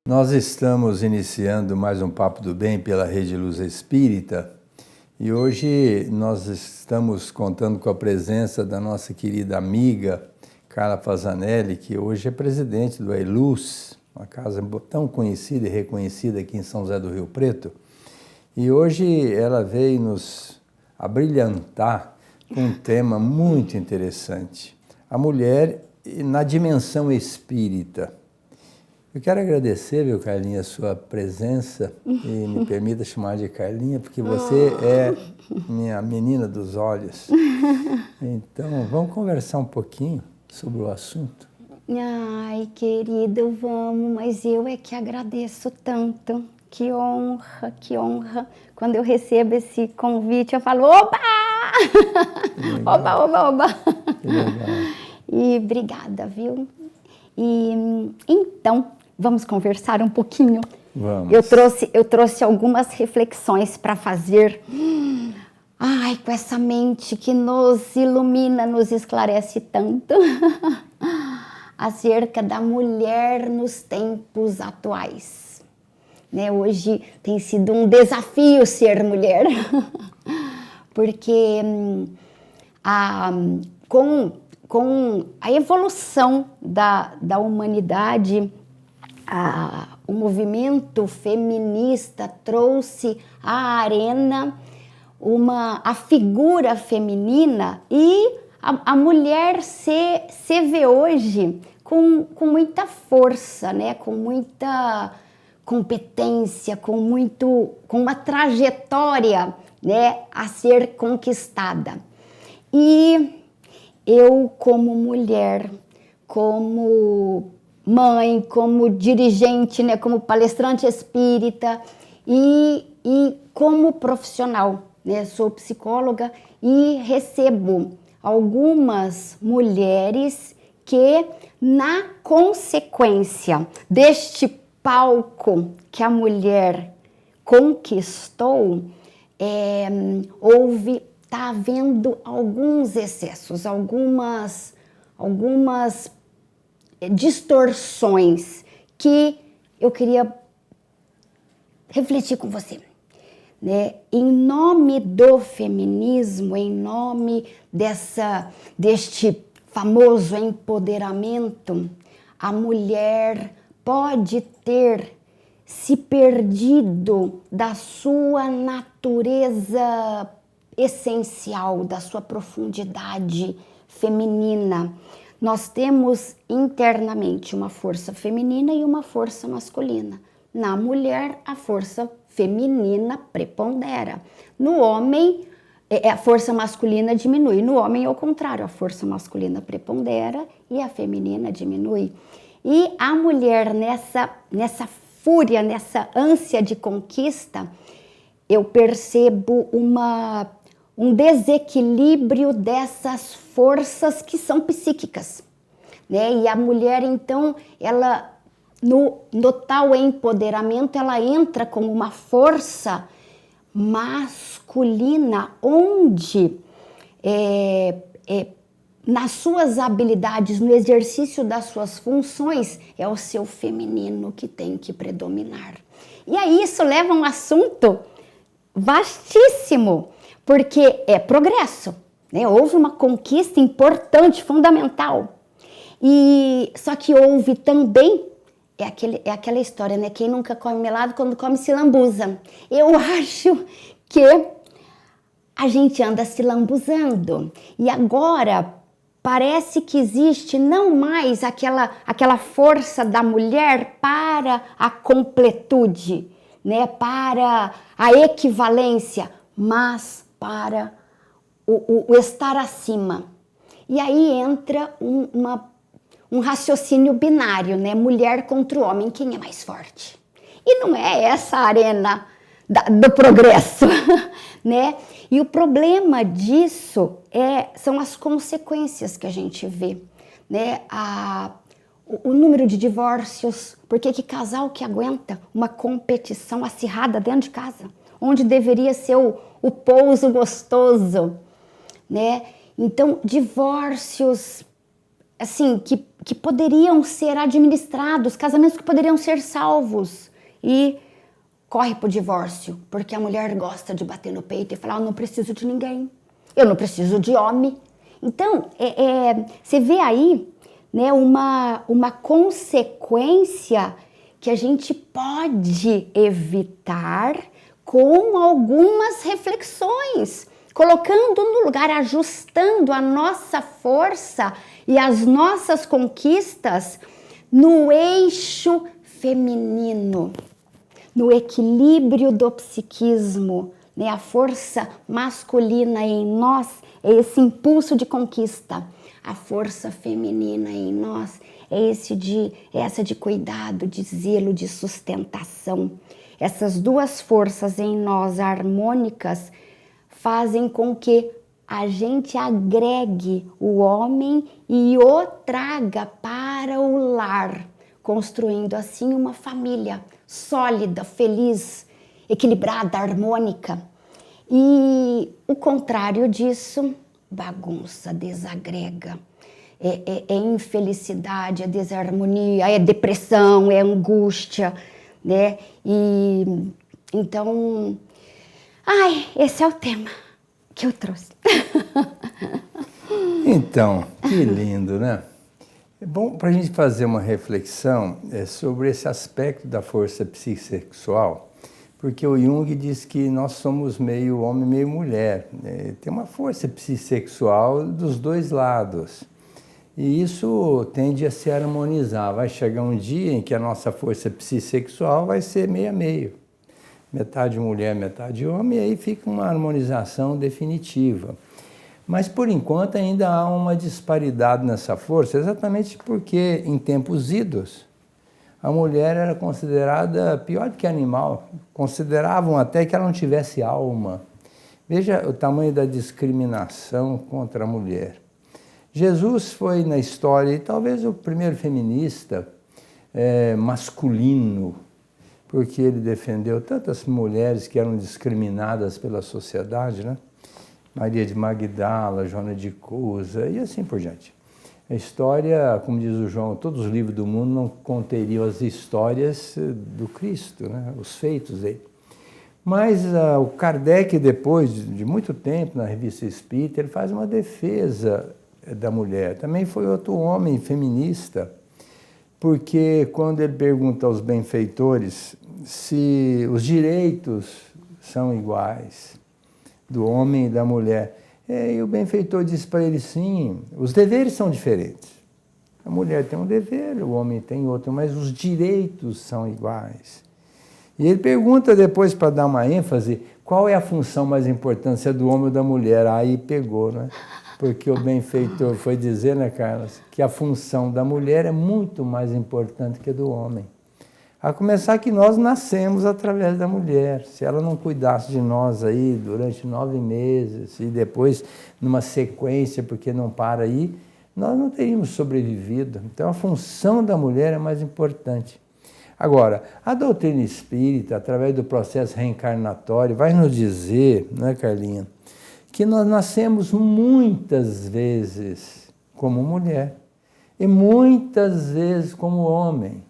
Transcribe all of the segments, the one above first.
Nós estamos iniciando mais um Papo do Bem pela Rede Luz Espírita e hoje nós estamos contando com a presença da nossa querida amiga Carla Fazzanelli, que hoje é presidente do EILUZ, uma casa tão conhecida e reconhecida aqui em São José do Rio Preto. E hoje ela veio nos abrilhantar com um tema muito interessante, a mulher na dimensão espírita. Eu quero agradecer, viu, Carlinha, a sua presença e me permita chamar de Carlinha, porque você é minha menina dos olhos. Então, vamos conversar um pouquinho sobre o assunto? Ai, querido, vamos, mas eu é que agradeço tanto. Que honra, que honra. Quando eu recebo esse convite, eu falo, oba! Oba, oba, oba! Que legal. E obrigada, viu? E então, vamos conversar um pouquinho? Vamos. Eu trouxe algumas reflexões para fazer. Ai, com essa mente que nos ilumina, nos esclarece tanto. Acerca da mulher nos tempos atuais. Né, hoje tem sido um desafio ser mulher, porque com a evolução da humanidade, o movimento feminista trouxe à arena a figura feminina e a mulher se vê hoje com muita força, né, com muita competência, com uma trajetória, né, a ser conquistada. E eu, como mulher, como mãe, como dirigente, né, como palestrante espírita e como profissional, né, sou psicóloga e recebo algumas mulheres que, na consequência deste palco que a mulher conquistou, está havendo alguns excessos, algumas distorções que eu queria refletir com você. Né? Em nome do feminismo, em nome deste famoso empoderamento, a mulher pode ter se perdido da sua natureza essencial, da sua profundidade feminina. Nós temos internamente uma força feminina e uma força masculina. Na mulher, a força feminina prepondera. No homem, a força masculina diminui. No homem, ao contrário, a força masculina prepondera e a feminina diminui. E a mulher, nessa fúria, nessa ânsia de conquista, eu percebo um desequilíbrio dessas forças que são psíquicas. Né? E a mulher, então, ela, no tal empoderamento, ela entra como uma força masculina, onde nas suas habilidades, no exercício das suas funções, é o seu feminino que tem que predominar. E aí isso leva a um assunto vastíssimo, porque é progresso, né? Houve uma conquista importante, fundamental. Só que houve também, é aquela história, né? Quem nunca come melado, quando come se lambuza. Eu acho que a gente anda se lambuzando. E agora parece que existe não mais aquela força da mulher para a completude, né? Para a equivalência, mas para o estar acima. E aí entra um raciocínio binário, né? Mulher contra o homem, quem é mais forte? E não é essa a arena do progresso, né? E o problema disso são as consequências que a gente vê, né? O número de divórcios, porque que casal que aguenta uma competição acirrada dentro de casa, onde deveria ser o pouso gostoso, né? Então, divórcios assim, que poderiam ser administrados, casamentos que poderiam ser salvos, e corre pro divórcio, porque a mulher gosta de bater no peito e falar, eu não preciso de ninguém, eu não preciso de homem. Então, você vê aí, né, uma consequência que a gente pode evitar com algumas reflexões, colocando no lugar, ajustando a nossa força e as nossas conquistas no eixo feminino, no equilíbrio do psiquismo, né? A força masculina em nós é esse impulso de conquista, a força feminina em nós é essa de cuidado, de zelo, de sustentação. Essas duas forças em nós harmônicas fazem com que a gente agregue o homem e o traga para o lar, construindo assim uma família sólida, feliz, equilibrada, harmônica. E o contrário disso, bagunça, desagrega, é infelicidade, é desarmonia, é depressão, é angústia, né? E então, esse é o tema que eu trouxe. Então, que lindo, né? É bom para a gente fazer uma reflexão sobre esse aspecto da força psissexual, porque o Jung diz que nós somos meio homem, meio mulher. Tem uma força psissexual dos dois lados. E isso tende a se harmonizar. Vai chegar um dia em que a nossa força psissexual vai ser meio a meio. Metade mulher, metade homem, e aí fica uma harmonização definitiva. Mas, por enquanto, ainda há uma disparidade nessa força, exatamente porque, em tempos idos, a mulher era considerada pior do que animal. Consideravam até que ela não tivesse alma. Veja o tamanho da discriminação contra a mulher. Jesus foi, na história, talvez o primeiro feminista masculino, porque ele defendeu tantas mulheres que eram discriminadas pela sociedade, né? Maria de Magdala, Joana de Cusa e assim por diante. A história, como diz o João, todos os livros do mundo não conteriam as histórias do Cristo, né? Os feitos dele. Mas o Kardec, depois de muito tempo, na Revista Espírita, ele faz uma defesa da mulher. Também foi outro homem feminista, porque quando ele pergunta aos benfeitores se os direitos são iguais do homem e da mulher, e o benfeitor disse para ele, sim, os deveres são diferentes. A mulher tem um dever, o homem tem outro, mas os direitos são iguais. E ele pergunta depois, para dar uma ênfase, qual é a função mais importante, se é do homem ou da mulher? Aí pegou, né? Porque o benfeitor foi dizer, né, Carlos, que a função da mulher é muito mais importante que a do homem. A começar que nós nascemos através da mulher. Se ela não cuidasse de nós aí durante 9 meses e depois numa sequência, porque não para aí, nós não teríamos sobrevivido. Então a função da mulher é mais importante. Agora, a doutrina espírita, através do processo reencarnatório, vai nos dizer, não é, Carlinha, que nós nascemos muitas vezes como mulher e muitas vezes como homem,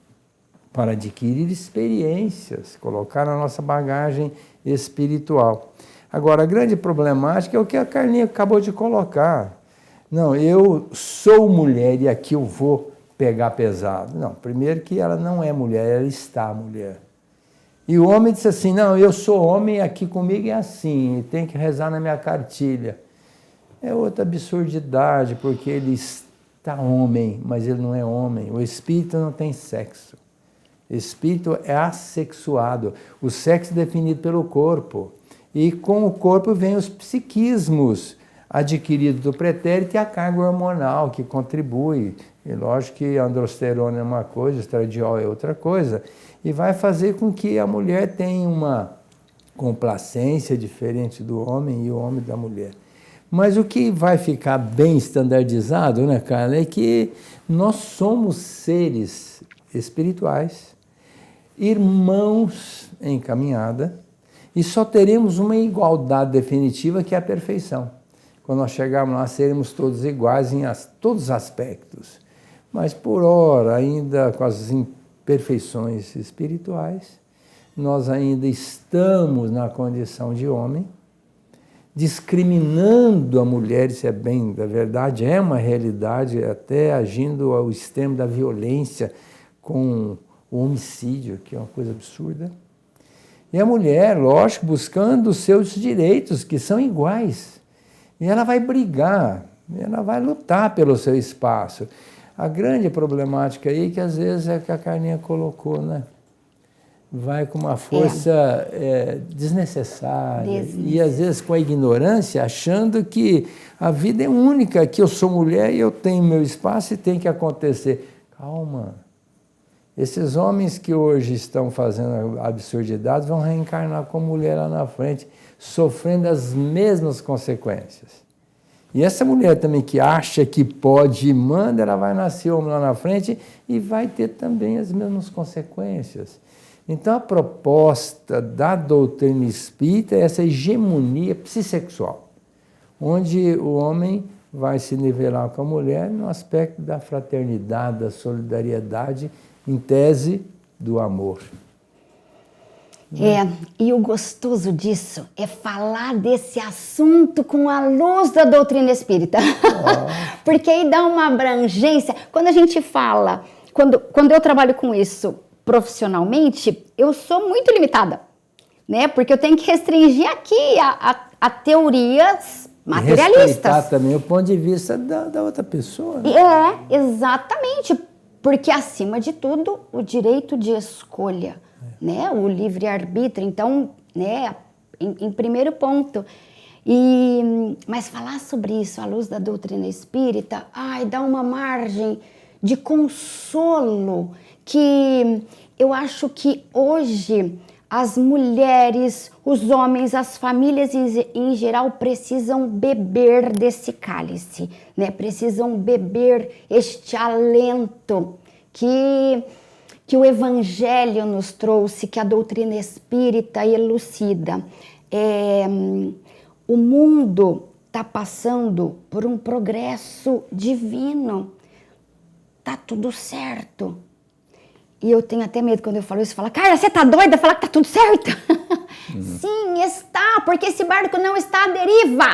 para adquirir experiências, colocar na nossa bagagem espiritual. Agora, a grande problemática é o que a Carlinha acabou de colocar. Não, eu sou mulher e aqui eu vou pegar pesado. Não, primeiro que ela não é mulher, ela está mulher. E o homem disse assim, não, eu sou homem, aqui comigo é assim, tem que rezar na minha cartilha. É outra absurdidade, porque ele está homem, mas ele não é homem. O espírito não tem sexo. Espírito é assexuado, o sexo é definido pelo corpo, e com o corpo vem os psiquismos adquiridos do pretérito e a carga hormonal que contribui. E lógico que a androsterona é uma coisa, o estradiol é outra coisa, e vai fazer com que a mulher tenha uma complacência diferente do homem e o homem da mulher. Mas o que vai ficar bem standardizado, né, Carla, é que nós somos seres espirituais, irmãos em caminhada, e só teremos uma igualdade definitiva, que é a perfeição. quando nós chegarmos lá, seremos todos iguais em todos os aspectos. Mas, por ora, ainda com as imperfeições espirituais, nós ainda estamos na condição de homem, discriminando a mulher, isso é bem da verdade, é uma realidade, até agindo ao extremo da violência com o homicídio, que é uma coisa absurda. E a mulher, lógico, buscando os seus direitos, que são iguais. E ela vai brigar, ela vai lutar pelo seu espaço. A grande problemática aí, que às vezes é que a Carlinha colocou, né? Vai com uma força desnecessária. E às vezes com a ignorância, achando que a vida é única, que eu sou mulher e eu tenho meu espaço e tem que acontecer. Calma. Esses homens que hoje estão fazendo absurdidades vão reencarnar como mulher lá na frente, sofrendo as mesmas consequências. E essa mulher também que acha que pode e manda, ela vai nascer homem lá na frente e vai ter também as mesmas consequências. Então a proposta da doutrina espírita é essa hegemonia psissexual, onde o homem vai se nivelar com a mulher no aspecto da fraternidade, da solidariedade, em tese do amor. E o gostoso disso é falar desse assunto com a luz da doutrina espírita. Porque aí dá uma abrangência. Quando a gente fala, quando eu trabalho com isso profissionalmente, eu sou muito limitada, né? Porque eu tenho que restringir aqui a teorias materialistas. Respeitar também o ponto de vista da outra pessoa. Né? Exatamente. Porque, acima de tudo, o direito de escolha, né? O livre-arbítrio. Então, né? Em primeiro ponto. Mas falar sobre isso à luz da doutrina espírita, dá uma margem de consolo que eu acho que hoje as mulheres, os homens, as famílias em geral precisam beber desse cálice, né? Precisam beber este alento que o Evangelho nos trouxe, que a doutrina espírita elucida. O mundo está passando por um progresso divino. Tá tudo certo. E eu tenho até medo quando eu falo isso, fala, Carla, você tá doida? Falar que tá tudo certo? Sim, está, porque esse barco não está à deriva.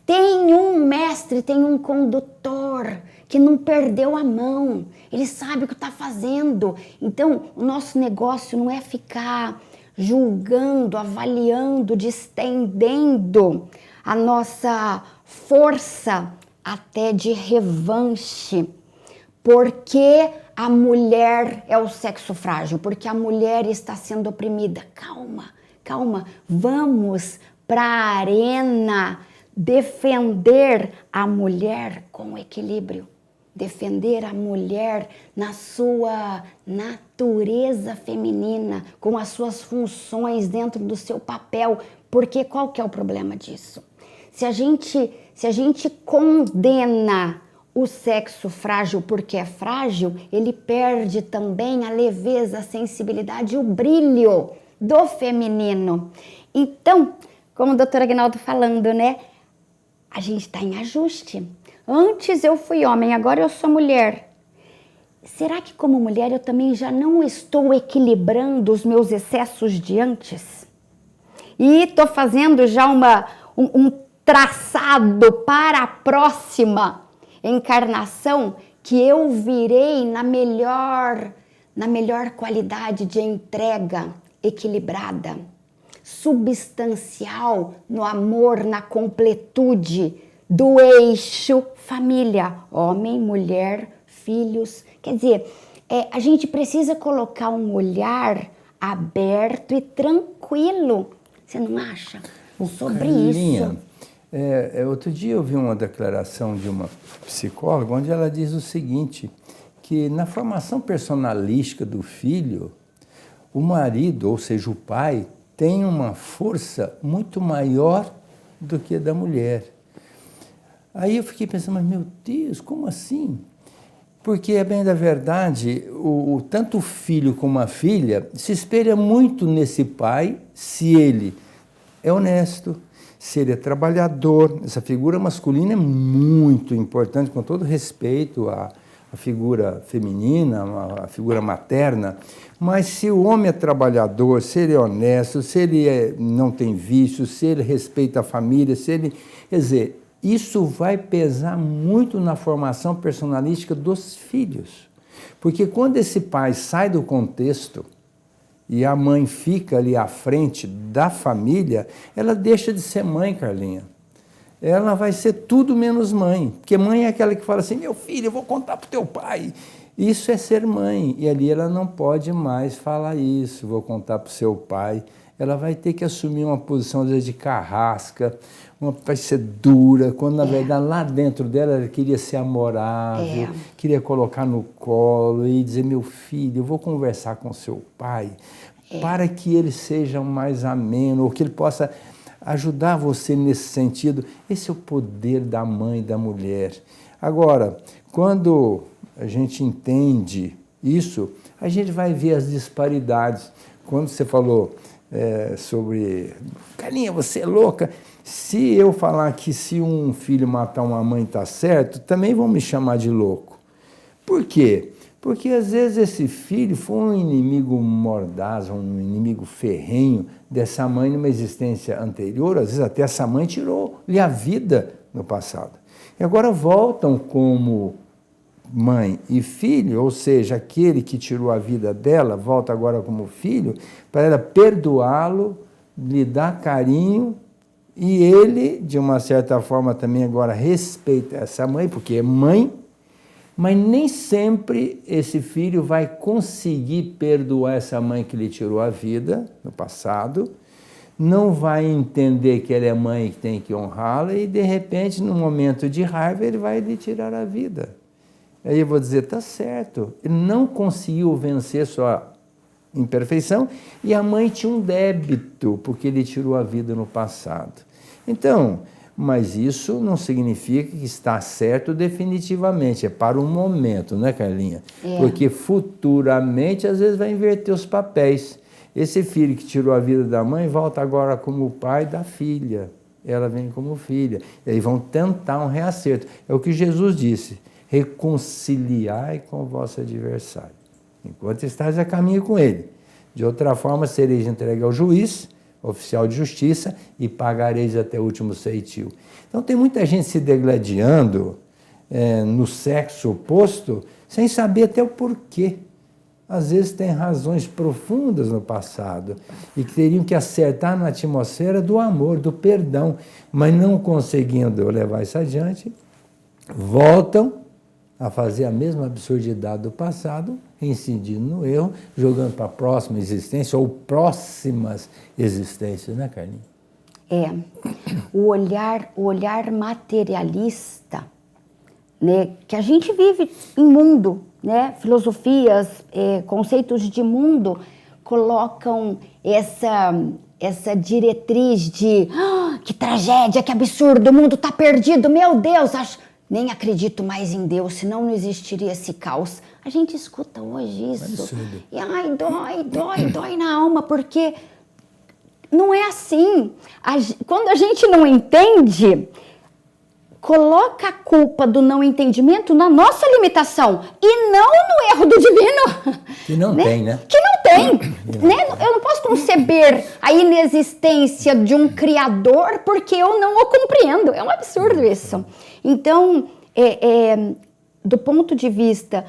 Tem um mestre, tem um condutor que não perdeu a mão. Ele sabe o que está fazendo. Então, o nosso negócio não é ficar julgando, avaliando, distendendo a nossa força até de revanche. Porque a mulher é o sexo frágil, porque a mulher está sendo oprimida. Calma, calma. Vamos para a arena defender a mulher com equilíbrio. Defender a mulher na sua natureza feminina, com as suas funções dentro do seu papel. Porque qual que é o problema disso? Se a gente condena o sexo frágil porque é frágil, ele perde também a leveza, a sensibilidade e o brilho do feminino. Então, como o doutor Aguinaldo falando, né? A gente está em ajuste. Antes eu fui homem, agora eu sou mulher. Será que como mulher eu também já não estou equilibrando os meus excessos de antes? E estou fazendo já um traçado para a próxima encarnação que eu virei na melhor qualidade de entrega equilibrada, substancial no amor, na completude do eixo família, homem, mulher, filhos. Quer dizer, a gente precisa colocar um olhar aberto e tranquilo, você não acha? Sobre Carlinha, isso. Outro dia eu vi uma declaração de uma psicóloga onde ela diz o seguinte, que na formação personalística do filho, o marido, ou seja, o pai, tem uma força muito maior do que a da mulher. Aí eu fiquei pensando, mas meu Deus, como assim? Porque, é bem da verdade, tanto o filho como a filha se espelha muito nesse pai, se ele é honesto, se ele é trabalhador. Essa figura masculina é muito importante, com todo respeito à figura feminina, à figura materna, mas se o homem é trabalhador, se ele é honesto, se ele não tem vícios, se ele respeita a família, se ele... Quer dizer, isso vai pesar muito na formação personalística dos filhos. Porque quando esse pai sai do contexto e a mãe fica ali à frente da família, ela deixa de ser mãe, Carlinha. Ela vai ser tudo menos mãe. Porque mãe é aquela que fala assim, meu filho, eu vou contar para o teu pai. Isso é ser mãe. E ali ela não pode mais falar isso, vou contar para o seu pai. Ela vai ter que assumir uma posição, às vezes, de carrasca, vai ser dura, quando, na verdade, lá dentro dela, ela queria ser amorável, queria colocar no colo e dizer, meu filho, eu vou conversar com seu pai para que ele seja mais ameno, ou que ele possa ajudar você nesse sentido. Esse é o poder da mãe e da mulher. Agora, quando a gente entende isso, a gente vai ver as disparidades. Quando você falou sobre... Carlinha, você é louca. Se eu falar que se um filho matar uma mãe está certo, também vão me chamar de louco. Por quê? Porque às vezes esse filho foi um inimigo mordaz, um inimigo ferrenho dessa mãe numa existência anterior. Às vezes até essa mãe tirou-lhe a vida no passado. E agora voltam como mãe e filho, ou seja, aquele que tirou a vida dela volta agora como filho, para ela perdoá-lo, lhe dar carinho, e ele, de uma certa forma, também agora respeita essa mãe, porque é mãe, mas nem sempre esse filho vai conseguir perdoar essa mãe que lhe tirou a vida no passado, não vai entender que ela é mãe e que tem que honrá-la, e de repente, num momento de raiva, ele vai lhe tirar a vida. Aí eu vou dizer, tá certo, ele não conseguiu vencer sua imperfeição e a mãe tinha um débito, porque ele tirou a vida no passado. Então, mas isso não significa que está certo definitivamente, é para um momento, né, Carlinha? Porque futuramente, às vezes, vai inverter os papéis. Esse filho que tirou a vida da mãe volta agora como pai da filha, ela vem como filha, e aí vão tentar um reacerto. É o que Jesus disse, reconciliai com o vosso adversário. Enquanto estáis a caminho com ele. De outra forma, sereis entregue ao juiz, oficial de justiça, e pagareis até o último ceitil. Então, tem muita gente se degladiando no sexo oposto, sem saber até o porquê. Às vezes tem razões profundas no passado, e que teriam que acertar na atmosfera do amor, do perdão, mas não conseguindo levar isso adiante, voltam a fazer a mesma absurdidade do passado, incidindo no erro, jogando para a próxima existência ou próximas existências, né, Carlinhos? O olhar materialista, né, que a gente vive em mundo, né, filosofias, conceitos de mundo colocam essa diretriz de que tragédia, que absurdo, o mundo está perdido, meu Deus, nem acredito mais em Deus, senão não existiria esse caos. A gente escuta hoje isso. E ai, dói na alma, porque não é assim. Quando a gente não entende, coloca a culpa do não entendimento na nossa limitação e não no erro do divino. Que não tem, né? Que não tem. Né? Eu não posso conceber a inexistência de um Criador porque eu não o compreendo. É um absurdo isso. Então, do ponto de vista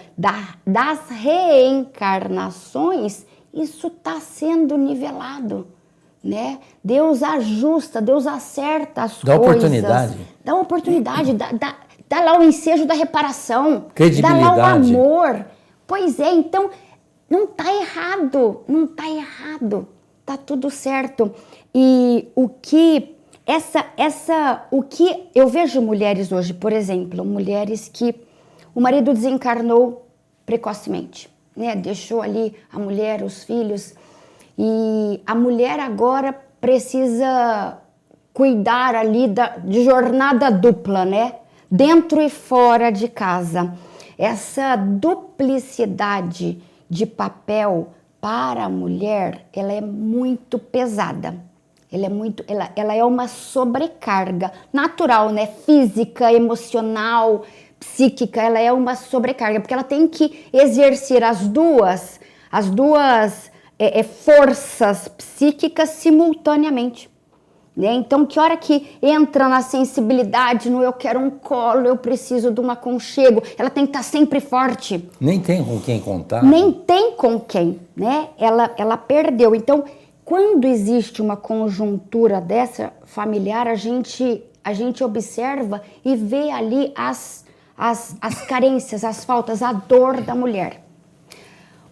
das reencarnações, isso está sendo nivelado, né? Deus ajusta, Deus acerta as coisas. Dá oportunidade, dá lá o ensejo da reparação, dá lá o amor. Pois é, então, não está errado, está tudo certo. E o que eu vejo mulheres hoje, por exemplo, mulheres que o marido desencarnou precocemente, né? Deixou ali a mulher, os filhos, e a mulher agora precisa cuidar ali de jornada dupla, né? Dentro e fora de casa. Essa duplicidade de papel para a mulher, ela é muito pesada. Ela é uma sobrecarga natural, né? Física, emocional, psíquica, ela é uma sobrecarga, porque ela tem que exercer as duas forças psíquicas simultaneamente. Né? Então, que hora que entra na sensibilidade, no eu quero um colo, eu preciso de um aconchego, ela tem que estar sempre forte. Nem tem com quem contar. Nem tem com quem, né? Ela perdeu. Então, quando existe uma conjuntura dessa familiar, a gente observa e vê ali as carências, as faltas, a dor da mulher.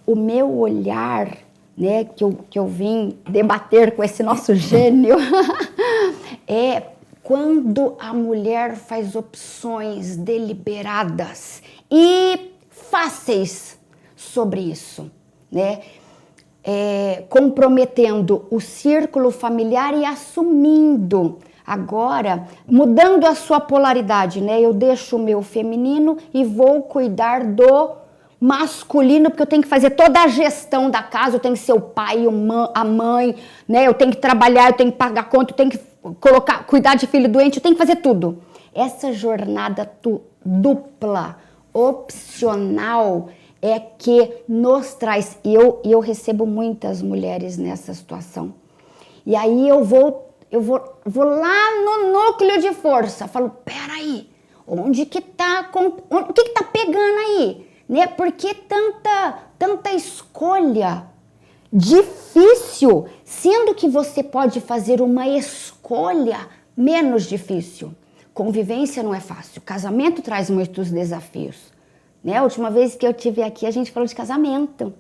O meu olhar, né, que eu vim debater com esse nosso gênio, é quando a mulher faz opções deliberadas e fáceis sobre isso, né? Comprometendo o círculo familiar e assumindo agora, mudando a sua polaridade, né? Eu deixo o meu feminino e vou cuidar do masculino, porque eu tenho que fazer toda a gestão da casa, eu tenho que ser o pai, a mãe, né? Eu tenho que trabalhar, eu tenho que pagar conta, eu tenho que cuidar de filho doente, eu tenho que fazer tudo. Essa jornada dupla, opcional, é que nos traz, e eu recebo muitas mulheres nessa situação. E aí eu vou lá no núcleo de força, falo, peraí, o que tá pegando aí? Né? Por que tanta escolha difícil, sendo que você pode fazer uma escolha menos difícil? Convivência não é fácil, casamento traz muitos desafios. Né? A última vez que eu estive aqui, a gente falou de casamento.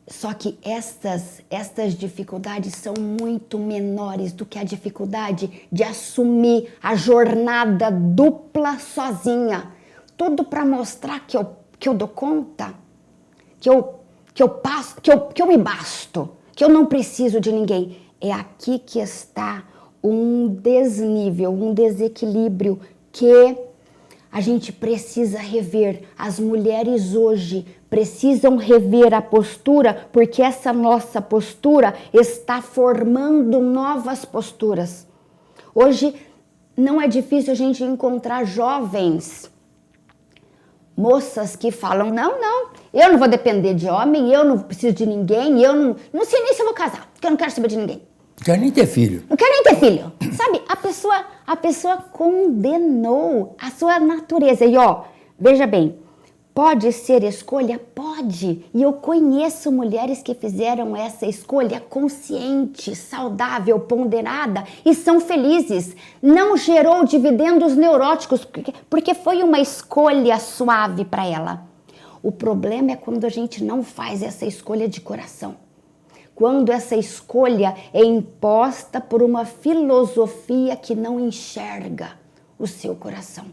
Só que estas dificuldades são muito menores do que a dificuldade de assumir a jornada dupla sozinha. Tudo para mostrar que eu dou conta, que eu me basto, que eu não preciso de ninguém. É aqui que está um desnível, um desequilíbrio que a gente precisa rever. As mulheres hoje precisam rever a postura, porque essa nossa postura está formando novas posturas. Hoje não é difícil a gente encontrar jovens, moças que falam, não, eu não vou depender de homem, eu não preciso de ninguém, eu não sei nem se eu vou casar, porque eu não quero saber de ninguém. Não quero nem ter filho. Não quero nem ter filho. Sabe, a pessoa condenou a sua natureza. E veja bem, pode ser escolha? Pode. E eu conheço mulheres que fizeram essa escolha consciente, saudável, ponderada e são felizes. Não gerou dividendos neuróticos, porque foi uma escolha suave para ela. O problema é quando a gente não faz essa escolha de coração. Quando essa escolha é imposta por uma filosofia que não enxerga o seu coração.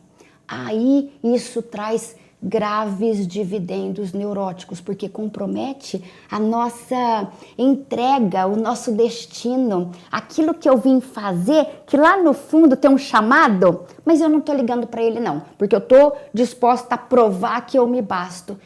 Aí isso traz graves dividendos neuróticos, porque compromete a nossa entrega, o nosso destino, aquilo que eu vim fazer, que lá no fundo tem um chamado, mas eu não estou ligando para ele não, porque eu estou disposta a provar que eu me basto.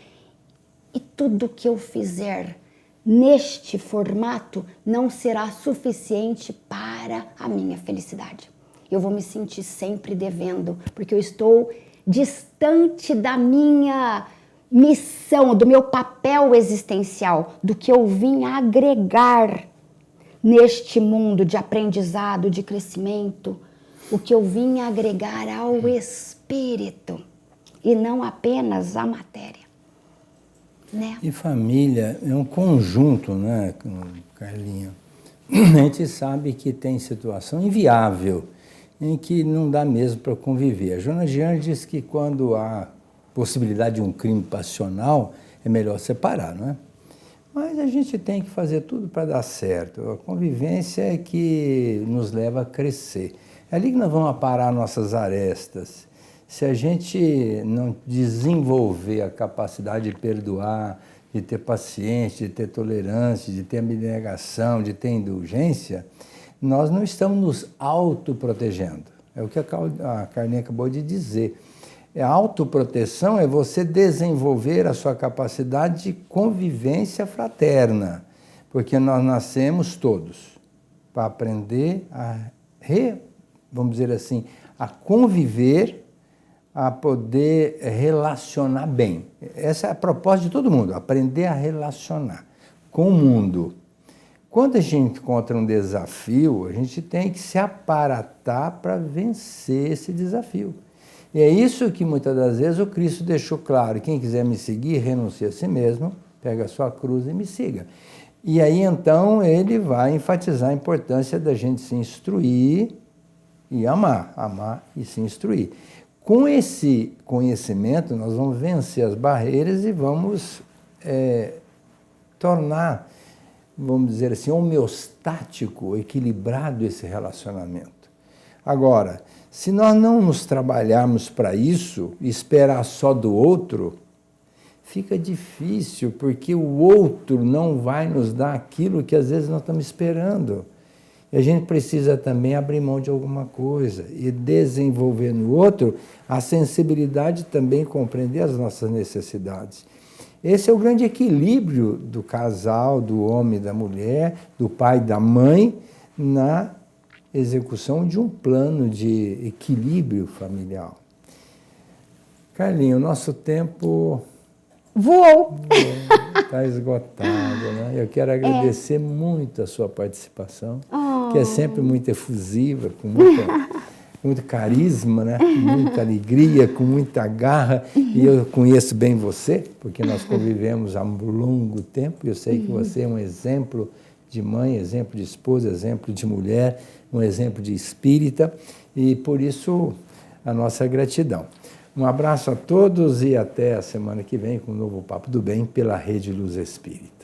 E tudo que eu fizer neste formato não será suficiente para a minha felicidade. Eu vou me sentir sempre devendo, porque eu estou distante da minha missão, do meu papel existencial, do que eu vim agregar neste mundo de aprendizado, de crescimento, o que eu vim agregar ao espírito e não apenas à matéria. Né? E família é um conjunto, né, Carlinha? A gente sabe que tem situação inviável, em que não dá mesmo para conviver. A Joana de Anjos diz que quando há possibilidade de um crime passional, é melhor separar, não é? Mas a gente tem que fazer tudo para dar certo. A convivência é que nos leva a crescer. É ali que nós vamos aparar nossas arestas. Se a gente não desenvolver a capacidade de perdoar, de ter paciência, de ter tolerância, de ter abnegação, de ter indulgência, nós não estamos nos autoprotegendo. É o que a Carlinha acabou de dizer. A autoproteção é você desenvolver a sua capacidade de convivência fraterna. Porque nós nascemos todos para aprender vamos dizer assim, a conviver, a poder relacionar bem. Essa é a proposta de todo mundo, aprender a relacionar com o mundo. Quando a gente encontra um desafio, a gente tem que se aparatar para vencer esse desafio. E é isso que muitas das vezes o Cristo deixou claro: quem quiser me seguir, renuncie a si mesmo, pega a sua cruz e me siga. E aí então ele vai enfatizar a importância da gente se instruir e amar e se instruir. Com esse conhecimento nós vamos vencer as barreiras e vamos tornar, vamos dizer assim, homeostático, equilibrado esse relacionamento. Agora, se nós não nos trabalharmos para isso, esperar só do outro, fica difícil, porque o outro não vai nos dar aquilo que às vezes nós estamos esperando. E a gente precisa também abrir mão de alguma coisa e desenvolver no outro a sensibilidade de também compreender as nossas necessidades. Esse é o grande equilíbrio do casal, do homem e da mulher, do pai e da mãe, na execução de um plano de equilíbrio familiar. Carlinhos, o nosso tempo voou. Está esgotado, né? Eu quero agradecer muito a sua participação, que é sempre muito efusiva, com muito carisma, né? Com muita alegria, com muita garra. E eu conheço bem você, porque nós convivemos há um longo tempo, e eu sei que você é um exemplo de mãe, exemplo de esposa, exemplo de mulher, um exemplo de espírita, e por isso a nossa gratidão. Um abraço a todos e até a semana que vem com um novo Papo do Bem pela Rede Luz Espírita.